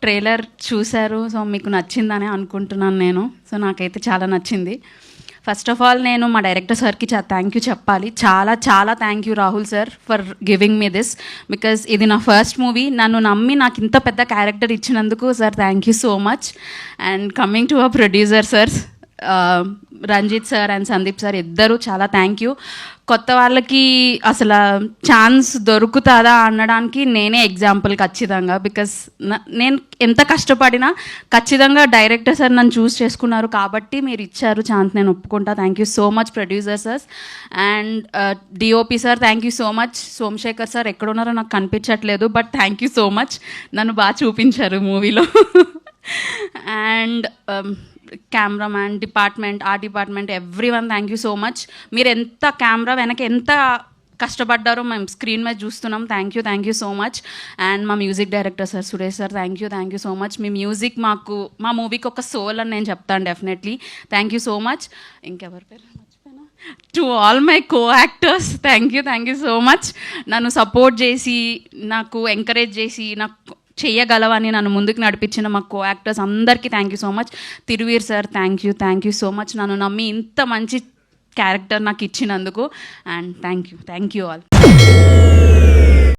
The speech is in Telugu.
ట్రైలర్ చూశారు, సో మీకు నచ్చిందని అనుకుంటున్నాను నేను. సో నాకైతే చాలా నచ్చింది. ఫస్ట్ ఆఫ్ ఆల్ నేను మా డైరెక్టర్ సార్కి థ్యాంక్ యూ చెప్పాలి. చాలా చాలా thank you Rahul sir for giving me this, because ఇది నా ఫస్ట్ మూవీ. నన్ను నమ్మి నాకు ఇంత పెద్ద క్యారెక్టర్ ఇచ్చినందుకు sir thank you so much. And coming to our producer sir, Ranjith sir and Sandeep sir, ఇద్దరు చాలా థ్యాంక్ యూ. కొత్త వాళ్ళకి అసలు ఛాన్స్ దొరుకుతుందా అనడానికి నేనే ఎగ్జాంపుల్ ఖచ్చితంగా. బికాస్ నేను ఎంత కష్టపడినా ఖచ్చితంగా డైరెక్టర్ సార్ నన్ను చూస్ చేసుకున్నారు కాబట్టి మీరు ఇచ్చారు ఛాన్స్, నేను ఒప్పుకుంటా. Thank you so much producer sir. And DOP sir thank you so much. Somashekar sir ఎక్కడున్నారో నాకు కనిపించట్లేదు, but thank you so much, నన్ను బాగా చూపించారు మూవీలో. And cameraman department, art department, everyone thank you so much. మీరు ఎంత కెమెరా వెనక ఎంత కష్టపడ్డారో మేము స్క్రీన్ మీద చూస్తున్నాం. Thank you so much. And మా music director sir Suresh sir thank you so much. మీ మ్యూజిక్ మాకు మా మూవీకి ఒక సోల్ అని నేను చెప్తాను definitely. Thank you so much. ఇంకెవరి పేరు మర్చిపోయినా? To all my co actors thank you so much. నన్ను సపోర్ట్ చేసి, నాకు ఎంకరేజ్ చేసి, నాకు చెయ్యగలవని నన్ను ముందుకు నడిపించిన మా కో యాక్టర్స్ అందరికీ thank you so much. Thiruveer sir thank you so much, నన్ను నమ్మి ఇంత మంచి క్యారెక్టర్ నాకు ఇచ్చినందుకు. And thank you all.